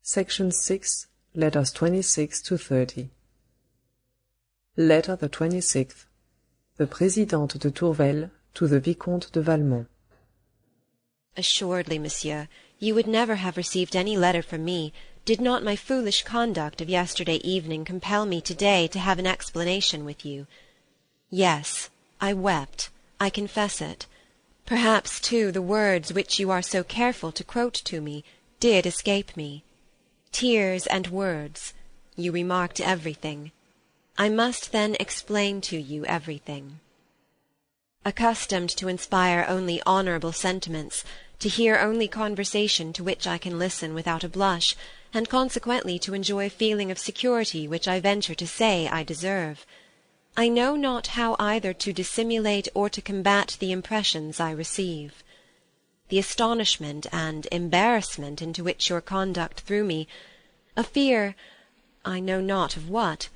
Section 6, Letters 26 to 30. Letter the 26th. The Présidente de Tourvel to the Vicomte de Valmont. Assuredly, monsieur, you would never have received any letter from me, did not my foolish conduct of yesterday evening compel me today to have an explanation with you. Yes, I wept, I confess it. Perhaps, too, the words which you are so careful to quote to me did escape me. Tears and words, you remarked everything. I must then explain to you everything. Accustomed to inspire only honourable sentiments, to hear only conversation to which I can listen without a blush, and consequently to enjoy a feeling of security which I venture to say I deserve, I know not how either to dissimulate or to combat the impressions I receive. The astonishment and embarrassment into which your conduct threw me, a fear, I know not of what,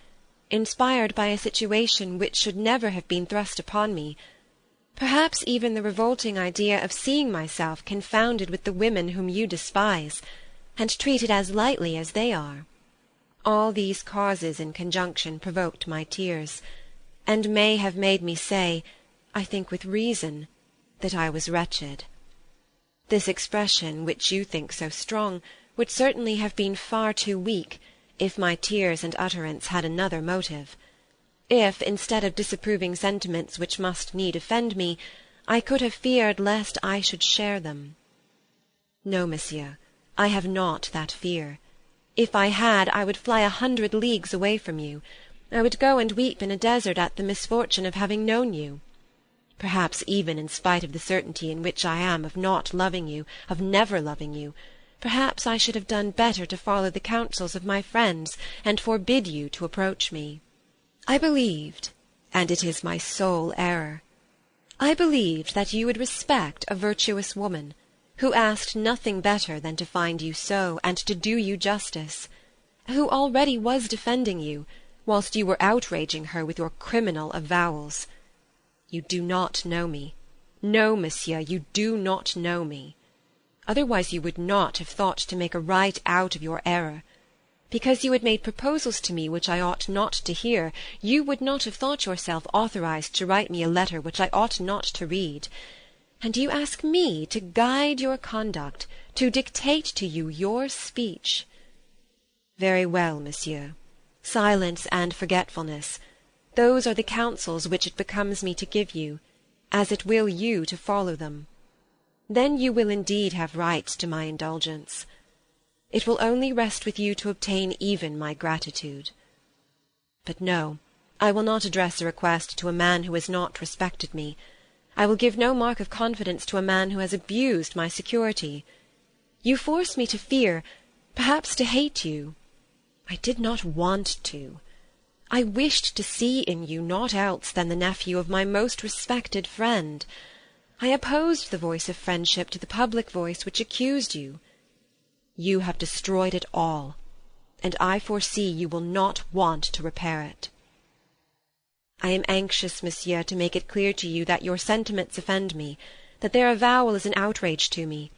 inspired by a situation which should never have been thrust upon me, perhaps even the revolting idea of seeing myself confounded with the women whom you despise, and treated as lightly as they are, all these causes in conjunction provoked my tears, and may have made me say, I think with reason, that I was wretched. This expression, which you think so strong, would certainly have been far too weak, if my tears and utterance had another motive. If, instead of disapproving sentiments which must need offend me, I could have feared lest I should share them. No, monsieur, I have not that fear. If I had, I would fly 100 leagues away from you. I would go and weep in a desert at the misfortune of having known you. Perhaps even in spite of the certainty in which I am of not loving you, of never loving you, perhaps I should have done better to follow the counsels of my friends and forbid you to approach me. I believed, and it is my sole error, I believed that you would respect a virtuous woman, who asked nothing better than to find you so, and to do you justice, who already was defending you, whilst you were outraging her with your criminal avowals. You do not know me. No, monsieur, you do not know me. Otherwise you would not have thought to make a right out of your error. Because you had made proposals to me which I ought not to hear, you would not have thought yourself authorized to write me a letter which I ought not to read. And you ask me to guide your conduct, to dictate to you your speech. Very well, monsieur. Silence and forgetfulness, those are the counsels which it becomes me to give you, as it will you to follow them. Then you will indeed have rights to my indulgence. It will only rest with you to obtain even my gratitude. But no, I will not address a request to a man who has not respected me. I will give no mark of confidence to a man who has abused my security. You force me to fear, perhaps to hate you. I did not want to. I wished to see in you naught else than the nephew of my most respected friend. I opposed the voice of friendship to the public voice which accused you. You have destroyed it all, and I foresee you will not want to repair it. I am anxious, monsieur, to make it clear to you that your sentiments offend me, that their avowal is an outrage to me,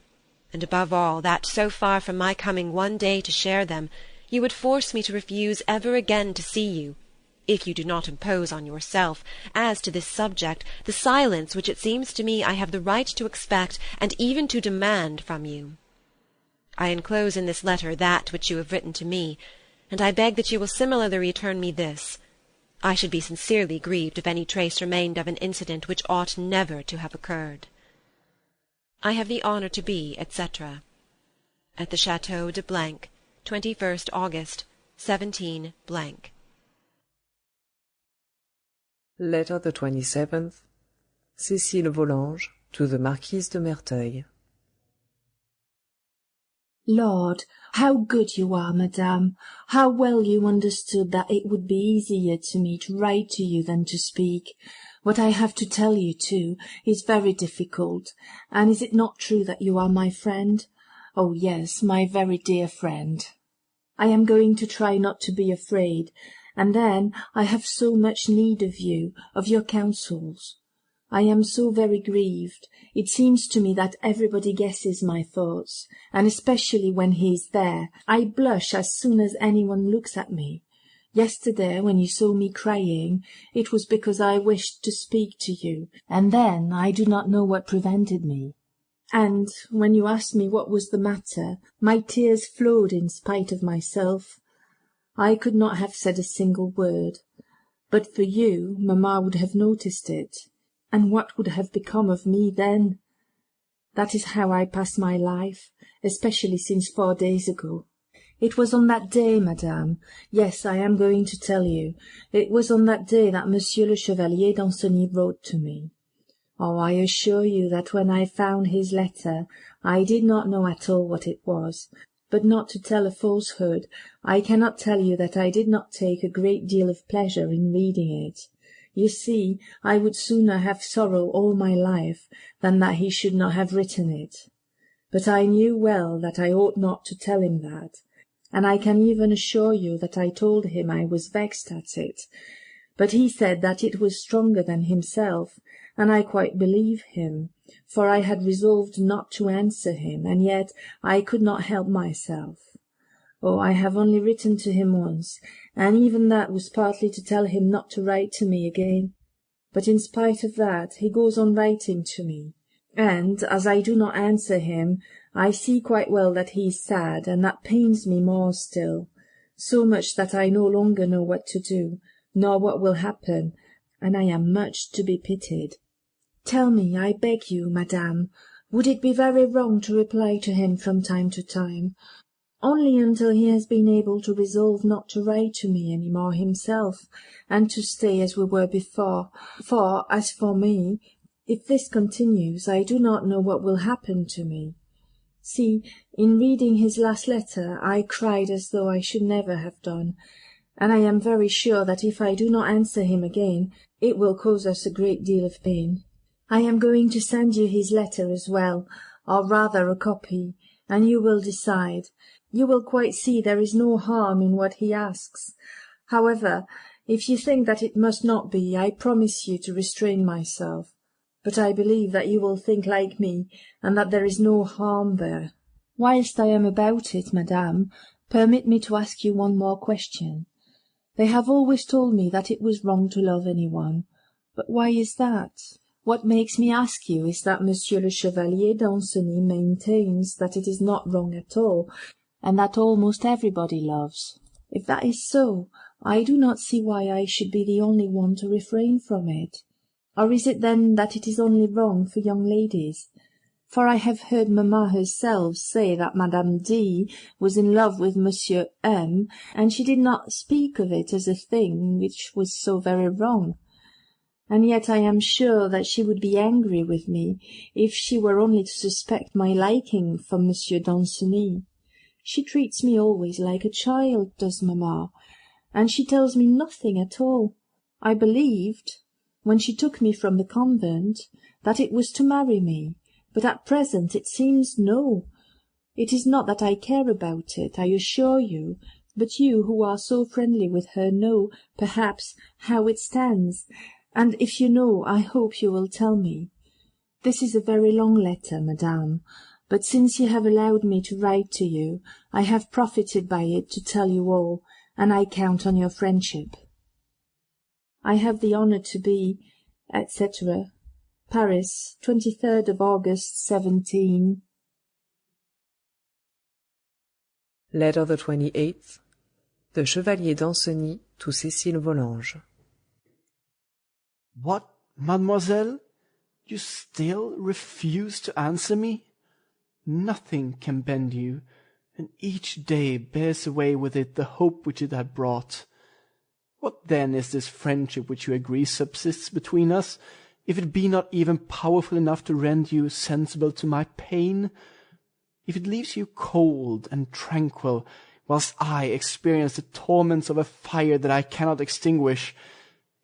and above all, that so far from my coming one day to share them, you would force me to refuse ever again to see you, if you do not impose on yourself, as to this subject, the silence which it seems to me I have the right to expect and even to demand from you. I enclose in this letter that which you have written to me, and I beg that you will similarly return me this. I should be sincerely grieved if any trace remained of an incident which ought never to have occurred. I have the honour to be, etc. At the Château de 21st August, 17 . Letter the 27th. Cécile Volanges to the Marquise de Merteuil. Lord, how good you are, madame! How well you understood that it would be easier to me to write to you than to speak. What I have to tell you, too, is very difficult. And is it not true that you are my friend? Oh, yes, my very dear friend. I am going to try not to be afraid, and then I have so much need of you, of your counsels. I am so very grieved. It seems to me that everybody guesses my thoughts, and especially when he is there. I blush as soon as anyone looks at me. Yesterday, when you saw me crying, it was because I wished to speak to you, and then I do not know what prevented me. And when you asked me what was the matter, my tears flowed in spite of myself. I could not have said a single word. But for you, mamma would have noticed it. And what would have become of me then? That is how I pass my life, especially since 4 days ago. It was on that day, madame. Yes, I am going to tell you. It was on that day that Monsieur le Chevalier d'Anceny wrote to me. Oh, I assure you that when I found his letter, I did not know at all what it was. But not to tell a falsehood, I cannot tell you that I did not take a great deal of pleasure in reading it. You see, I would sooner have sorrow all my life than that he should not have written it. But I knew well that I ought not to tell him that, and I can even assure you that I told him I was vexed at it. But he said that it was stronger than himself, and I quite believe him, for I had resolved not to answer him, and yet I could not help myself. Oh, I have only written to him once, and even that was partly to tell him not to write to me again. But in spite of that, he goes on writing to me, and, as I do not answer him, I see quite well that he is sad, and that pains me more still, so much that I no longer know what to do, nor what will happen, and I am much to be pitied. Tell me, I beg you, madame, would it be very wrong to reply to him from time to time, only until he has been able to resolve not to write to me any more himself, and to stay as we were before? For, as for me, if this continues, I do not know what will happen to me. See, in reading his last letter, I cried as though I should never have done, and I am very sure that if I do not answer him again, it will cause us a great deal of pain. I am going to send you his letter as well, or rather a copy, and you will decide. You will quite see there is no harm in what he asks. However, if you think that it must not be, I promise you to restrain myself. But I believe that you will think like me, and that there is no harm there. Whilst I am about it, madame, permit me to ask you one more question. They have always told me that it was wrong to love anyone. But why is that? What makes me ask you is that Monsieur le Chevalier d'Anceny maintains that it is not wrong at all, and that almost everybody loves. If that is so, I do not see why I should be the only one to refrain from it. Or is it then that it is only wrong for young ladies? For I have heard mamma herself say that Madame D. was in love with Monsieur M., and she did not speak of it as a thing which was so very wrong. And yet I am sure that she would be angry with me if she were only to suspect my liking for Monsieur d'Anceny. She treats me always like a child, does mamma, and she tells me nothing at all. I believed, when she took me from the convent, that it was to marry me, but at present it seems no. It is not that I care about it, I assure you, but you who are so friendly with her know, perhaps, how it stands, and if you know, I hope you will tell me. This is a very long letter, madame, but since you have allowed me to write to you, I have profited by it to tell you all, and I count on your friendship. I have the honour to be, etc., Paris, 23rd of August, 17. Letter the 28th. The Chevalier d'Anceny to Cécile Volanges. What, mademoiselle? You still refuse to answer me? Nothing can bend you, and each day bears away with it the hope which it had brought. What then is this friendship which you agree subsists between us, if it be not even powerful enough to render you sensible to my pain? If it leaves you cold and tranquil, whilst I experience the torments of a fire that I cannot extinguish,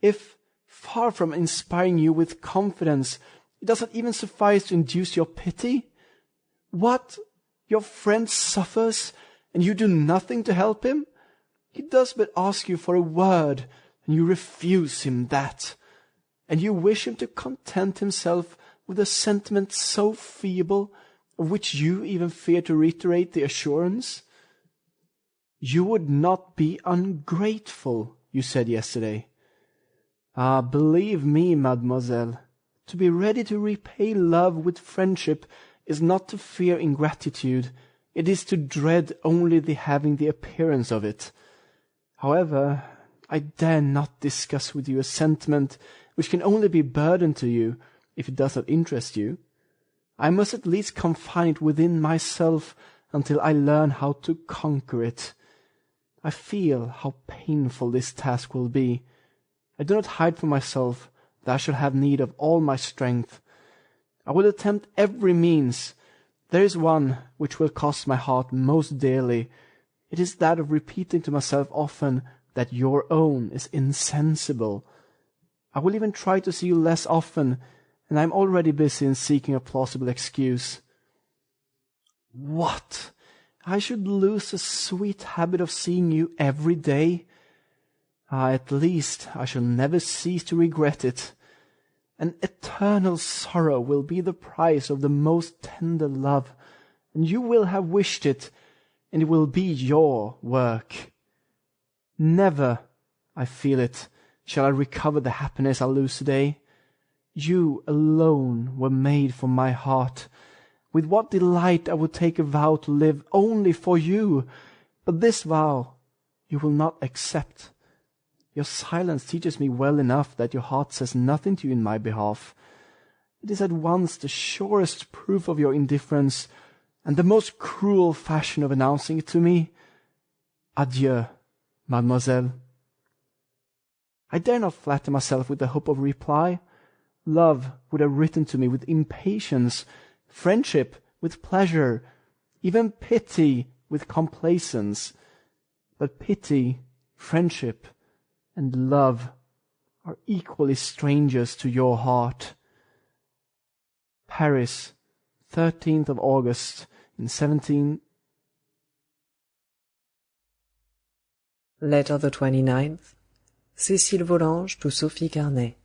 if, far from inspiring you with confidence, it does not even suffice to induce your pity? What? Your friend suffers, and you do nothing to help him? He does but ask you for a word, and you refuse him that. and you wish him to content himself with a sentiment so feeble, of which you even fear to reiterate the assurance? You would not be ungrateful, you said yesterday. Ah, believe me, mademoiselle, to be ready to repay love with friendship is not to fear ingratitude, it is to dread only the having the appearance of it. However, I dare not discuss with you a sentiment which can only be burden to you if it does not interest you. I must at least confine it within myself until I learn how to conquer it. I feel how painful this task will be. I do not hide from myself that I shall have need of all my strength. I will attempt every means. There is one which will cost my heart most dearly. It is that of repeating to myself often that your own is insensible. I will even try to see you less often, and I am already busy in seeking a plausible excuse. What? I should lose the sweet habit of seeing you every day? At least I shall never cease to regret it. An eternal sorrow will be the price of the most tender love, and you will have wished it, and it will be your work. Never, I feel it, shall I recover the happiness I lose today. You alone were made for my heart. With what delight I would take a vow to live only for you, but this vow you will not accept. Your silence teaches me well enough that your heart says nothing to you in my behalf. It is at once the surest proof of your indifference and the most cruel fashion of announcing it to me. Adieu, mademoiselle. I dare not flatter myself with the hope of reply. Love would have written to me with impatience, friendship with pleasure, even pity with complacence. But pity, friendship, and love are equally strangers to your heart. Paris, 13th of August, in 17... Letter the 29th. Cécile Volanges to Sophie Carnet.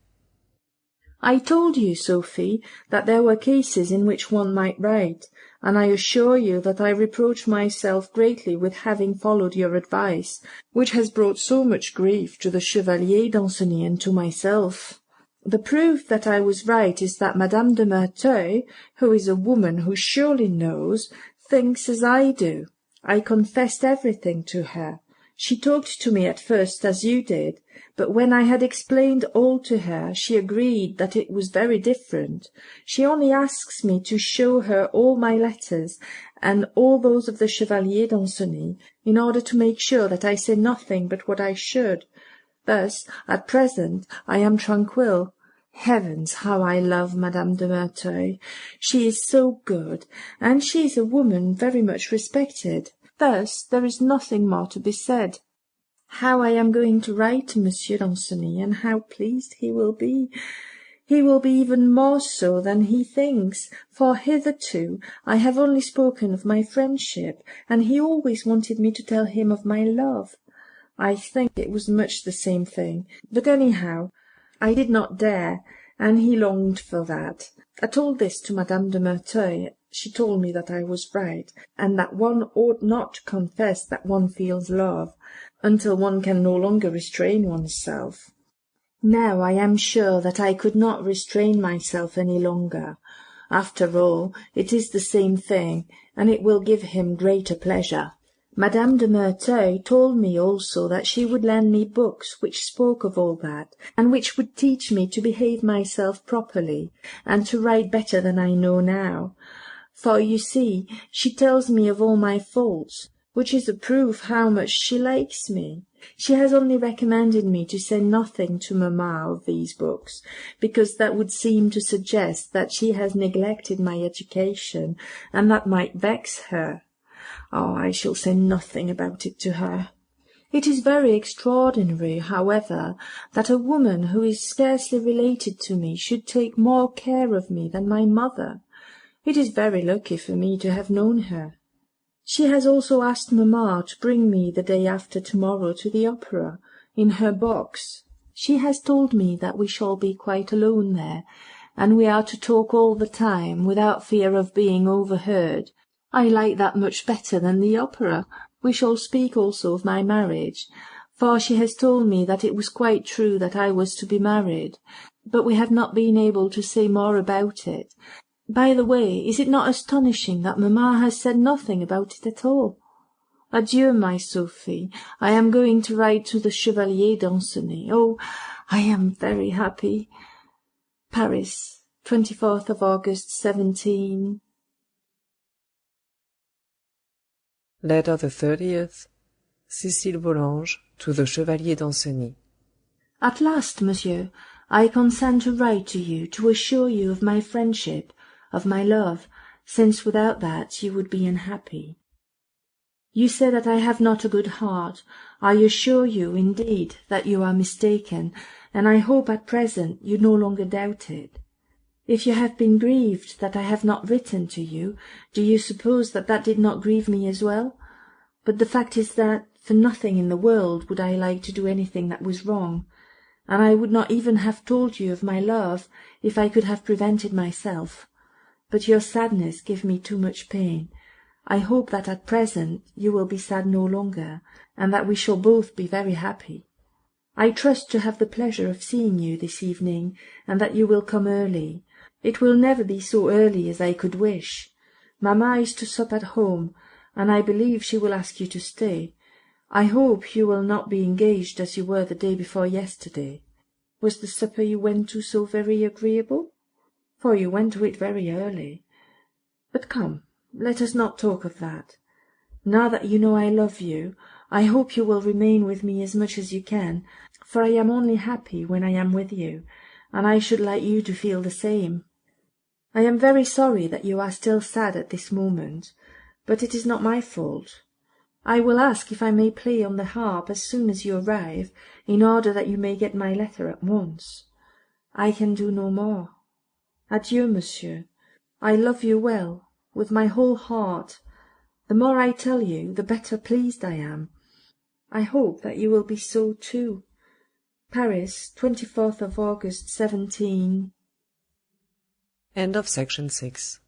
I told you, Sophie, that there were cases in which one might write, and I assure you that I reproach myself greatly with having followed your advice, which has brought so much grief to the Chevalier d'Anceny and to myself. The proof that I was right is that Madame de Merteuil, who is a woman who surely knows, thinks as I do. I confessed everything to her. She talked to me at first as you did, but when I had explained all to her, she agreed that it was very different. She only asks me to show her all my letters, and all those of the Chevalier d'Anceny, in order to make sure that I say nothing but what I should. Thus, at present, I am tranquil. Heavens, how I love Madame de Merteuil! She is so good, and she is a woman very much respected. Thus, there is nothing more to be said. How I am going to write to Monsieur d'Anceny, and how pleased he will be! He will be even more so than he thinks, for hitherto I have only spoken of my friendship, and he always wanted me to tell him of my love. I think it was much the same thing, but anyhow, I did not dare, and he longed for that. I told this to Madame de Merteuil. She told me that I was right, and that one ought not to confess that one feels love, until one can no longer restrain oneself. Now I am sure that I could not restrain myself any longer. After all, it is the same thing, and it will give him greater pleasure. Madame de Merteuil told me also that she would lend me books which spoke of all that, and which would teach me to behave myself properly, and to write better than I know now. For, you see, she tells me of all my faults, which is a proof how much she likes me. She has only recommended me to say nothing to mamma of these books, because that would seem to suggest that she has neglected my education, and that might vex her. Oh, I shall say nothing about it to her. It is very extraordinary, however, that a woman who is scarcely related to me should take more care of me than my mother. It is very lucky for me to have known her. She has also asked mamma to bring me the day after tomorrow to the opera, in her box. She has told me that we shall be quite alone there, and we are to talk all the time without fear of being overheard. I like that much better than the opera. We shall speak also of my marriage, for she has told me that it was quite true that I was to be married, but we have not been able to say more about it. By the way, is it not astonishing that mamma has said nothing about it at all? Adieu, my Sophie. I am going to write to the Chevalier d'Ancenis. Oh, I am very happy. Paris, 24th of August, 17. Letter the 30th. Cécile Volanges to the Chevalier d'Ancenis. At last, monsieur, I consent to write to you to assure you of my friendship, of my love, since without that you would be unhappy. You say that I have not a good heart. I assure you, indeed, that you are mistaken, and I hope at present you no longer doubt it. If you have been grieved that I have not written to you, do you suppose that that did not grieve me as well? But the fact is that, for nothing in the world would I like to do anything that was wrong, and I would not even have told you of my love if I could have prevented myself. But your sadness gives me too much pain. I hope that at present you will be sad no longer, and that we shall both be very happy. I trust to have the pleasure of seeing you this evening, and that you will come early. It will never be so early as I could wish. Mamma is to sup at home, and I believe she will ask you to stay. I hope you will not be engaged as you were the day before yesterday. Was the supper you went to so very agreeable? For you went to it very early. But come, let us not talk of that. Now that you know I love you, I hope you will remain with me as much as you can, for I am only happy when I am with you, and I should like you to feel the same. I am very sorry that you are still sad at this moment, but it is not my fault. I will ask if I may play on the harp as soon as you arrive, in order that you may get my letter at once. I can do no more. Adieu, monsieur. I love you well, with my whole heart. The more I tell you, the better pleased I am. I hope that you will be so too. Paris, 24th of August, 17. End of section 6.